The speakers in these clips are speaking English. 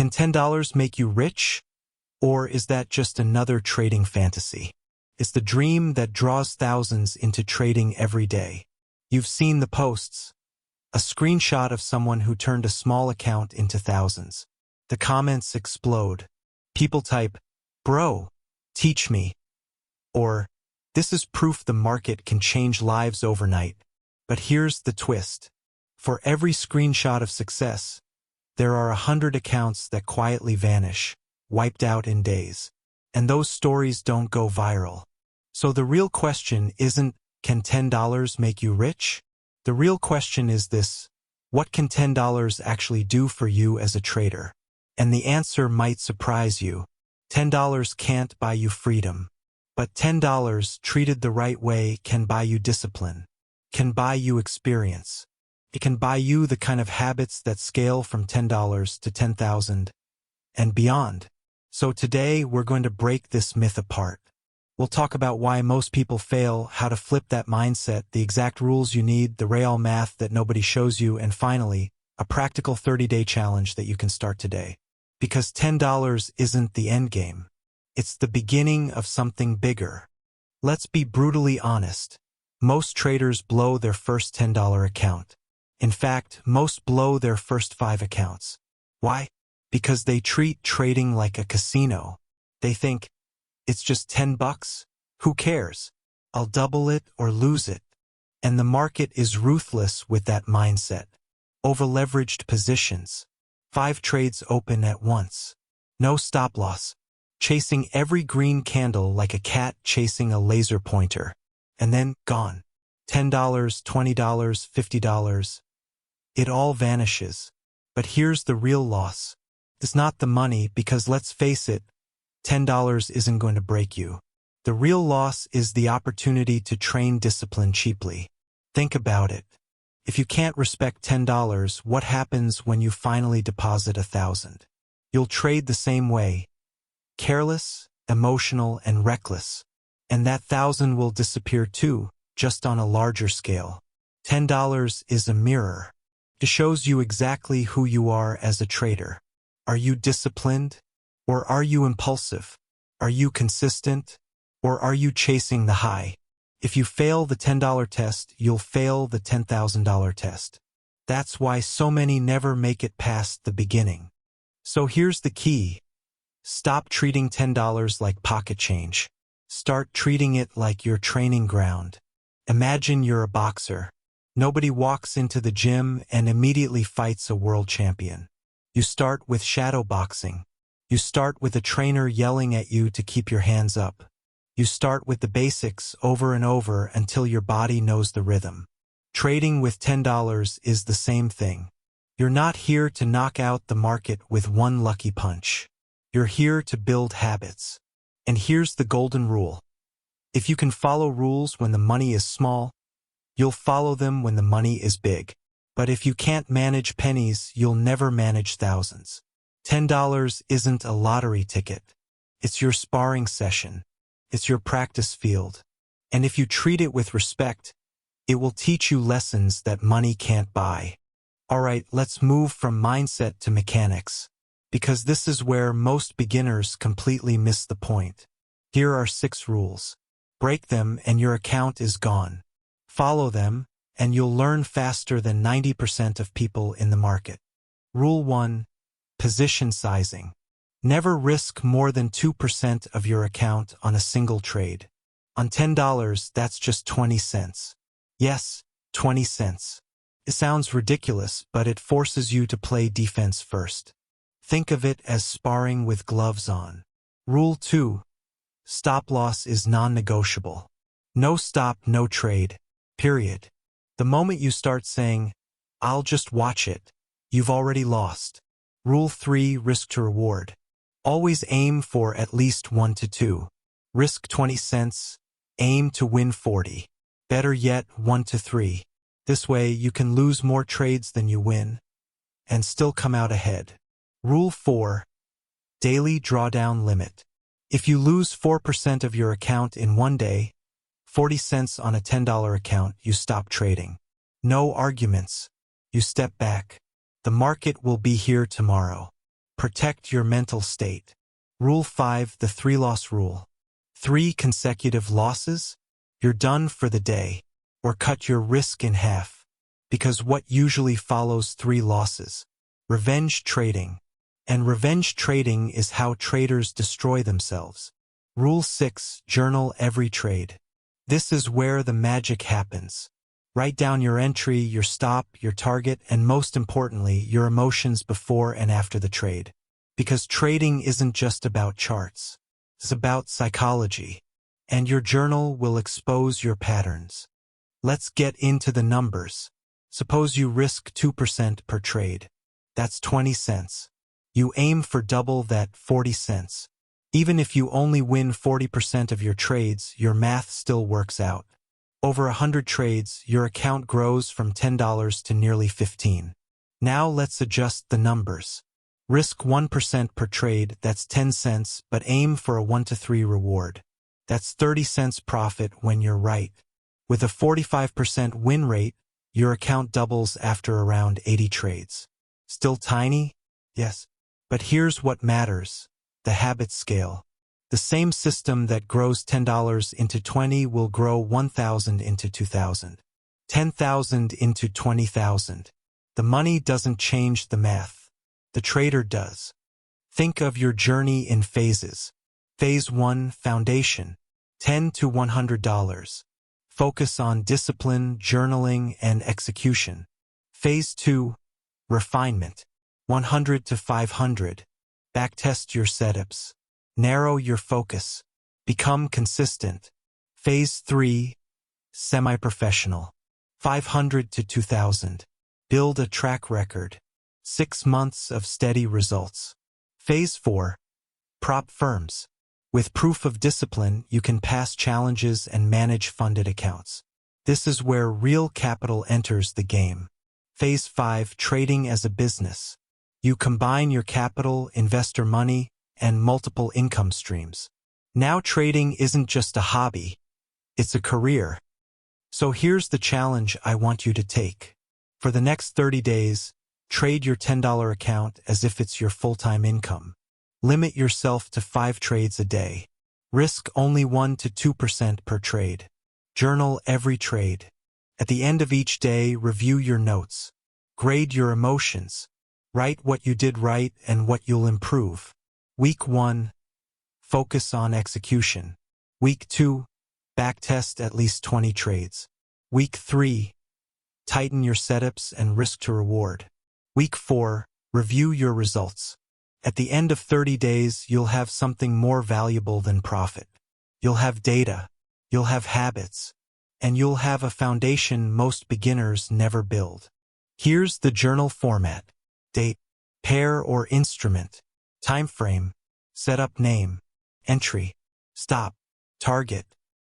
Can $10 make you rich? Or is that just another trading fantasy? It's the dream that draws thousands into trading every day. You've seen the posts. A screenshot of someone who turned a small account into thousands. The comments explode. People type, "Bro, teach me." Or, "This is proof the market can change lives overnight." But here's the twist. For every screenshot of success, there are 100 accounts that quietly vanish, wiped out in days. And those stories don't go viral. So the real question isn't, can $10 make you rich? The real question is this: what can $10 actually do for you as a trader? And the answer might surprise you. $10 can't buy you freedom. But $10 treated the right way can buy you discipline, can buy you experience. It can buy you the kind of habits that scale from $10 to 10,000 and beyond. So today we're going to break this myth apart. We'll talk about why most people fail, how to flip that mindset, the exact rules you need, the real math that nobody shows you, and finally, a practical 30-day challenge that you can start today. Because $10 isn't the end game. It's the beginning of something bigger. Let's be brutally honest. Most traders blow their first $10 account. In fact, most blow their first 5 accounts. Why? Because they treat trading like a casino. They think, it's just $10, who cares? I'll double it or lose it. And the market is ruthless with that mindset. Over-leveraged positions. 5 trades open at once. No stop loss. Chasing every green candle like a cat chasing a laser pointer. And then, gone. $10, $20, $50. It all vanishes. But here's the real loss. It's not the money, because let's face it, $10 isn't going to break you. The real loss is the opportunity to train discipline cheaply. Think about it. If you can't respect $10, what happens when you finally deposit 1,000? You'll trade the same way. Careless, emotional, and reckless. And that 1,000 will disappear too, just on a larger scale. $10 is a mirror. It shows you exactly who you are as a trader. Are you disciplined? Or are you impulsive? Are you consistent? Or are you chasing the high? If you fail the $10 test, you'll fail the $10,000 test. That's why so many never make it past the beginning. So here's the key. Stop treating $10 like pocket change. Start treating it like your training ground. Imagine you're a boxer. Nobody walks into the gym and immediately fights a world champion. You start with shadow boxing. You start with a trainer yelling at you to keep your hands up. You start with the basics over and over until your body knows the rhythm. Trading with $10 is the same thing. You're not here to knock out the market with one lucky punch. You're here to build habits. And here's the golden rule. If you can follow rules when the money is small, you'll follow them when the money is big. But if you can't manage pennies, you'll never manage thousands. $10 isn't a lottery ticket. It's your sparring session. It's your practice field. And if you treat it with respect, it will teach you lessons that money can't buy. All right, let's move from mindset to mechanics, because this is where most beginners completely miss the point. Here are 6 rules. Break them and your account is gone. Follow them, and you'll learn faster than 90% of people in the market. Rule 1. Position sizing. Never risk more than 2% of your account on a single trade. On $10, that's just 20 cents. Yes, 20 cents. It sounds ridiculous, but it forces you to play defense first. Think of it as sparring with gloves on. Rule 2. Stop loss is non-negotiable. No stop, no trade. Period. The moment you start saying, "I'll just watch it," you've already lost. Rule 3. Risk to reward. Always aim for at least 1 to 2. Risk 20 cents, aim to win 40. Better yet, 1 to 3. This way you can lose more trades than you win and still come out ahead. Rule 4. Daily drawdown limit. If you lose 4% of your account in one day, 40 cents on a $10 account, you stop trading. No arguments. You step back. The market will be here tomorrow. Protect your mental state. Rule 5, the 3-loss rule. 3 consecutive losses? You're done for the day. Or cut your risk in half. Because what usually follows 3 losses? Revenge trading. And revenge trading is how traders destroy themselves. Rule 6, journal every trade. This is where the magic happens. Write down your entry, your stop, your target, and most importantly, your emotions before and after the trade. Because trading isn't just about charts. It's about psychology. And your journal will expose your patterns. Let's get into the numbers. Suppose you risk 2% per trade. That's 20 cents. You aim for double that, 40 cents. Even if you only win 40% of your trades, your math still works out. Over 100 trades, your account grows from $10 to nearly $15. Now let's adjust the numbers. Risk 1% per trade, that's 10 cents, but aim for a 1 to 3 reward. That's 30 cents profit when you're right. With a 45% win rate, your account doubles after around 80 trades. Still tiny? Yes. But here's what matters. The habit scale. The same system that grows $10 into 20 will grow 1,000 into 2,000. 10,000 into 20,000. The money doesn't change the math. The trader does. Think of your journey in phases. Phase 1, foundation. $10 to $100. Focus on discipline, journaling, and execution. Phase 2, refinement. 100 to 500. Backtest your setups. Narrow your focus. Become consistent. Phase 3, semi-professional. 500 to 2,000. Build a track record. 6 months of steady results. Phase 4, prop firms. With proof of discipline, you can pass challenges and manage funded accounts. This is where real capital enters the game. Phase 5, trading as a business. You combine your capital, investor money, and multiple income streams. Now trading isn't just a hobby, it's a career. So here's the challenge I want you to take. For the next 30 days, trade your $10 account as if it's your full-time income. Limit yourself to 5 trades a day. Risk only 1 to 2% per trade. Journal every trade. At the end of each day, review your notes. Grade your emotions. Write what you did right and what you'll improve. Week 1, focus on execution. Week 2, backtest at least 20 trades. Week 3, tighten your setups and risk to reward. Week 4, review your results. At the end of 30 days, you'll have something more valuable than profit. You'll have data, you'll have habits, and you'll have a foundation most beginners never build. Here's the journal format. Date, pair or instrument, time frame, setup name, entry, stop, target,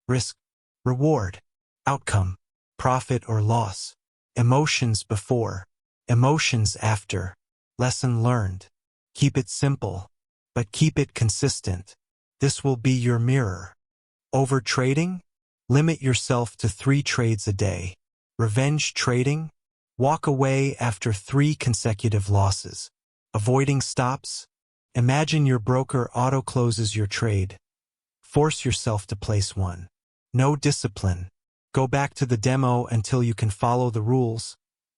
risk, reward, outcome, profit or loss, emotions before, emotions after, lesson learned. Keep it simple, but keep it consistent. This will be your mirror. Over trading? Limit yourself to 3 trades a day. Revenge trading? Walk away after 3 consecutive losses. Avoiding stops? Imagine your broker auto-closes your trade. Force yourself to place one. No discipline. Go back to the demo until you can follow the rules,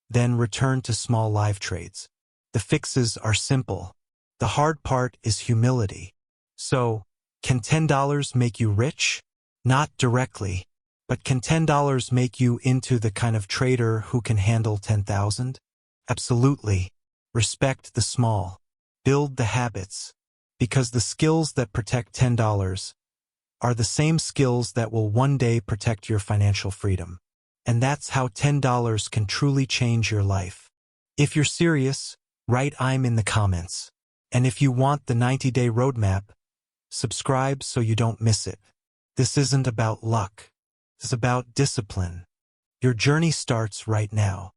then return to small live trades. The fixes are simple. The hard part is humility. So, can $10 make you rich? Not directly. But can $10 make you into the kind of trader who can handle 10,000? Absolutely. Respect the small. Build the habits. Because the skills that protect $10 are the same skills that will one day protect your financial freedom. And that's how $10 can truly change your life. If you're serious, write "I'm" in the comments. And if you want the 90-day roadmap, subscribe so you don't miss it. This isn't about luck. It's about discipline. Your journey starts right now.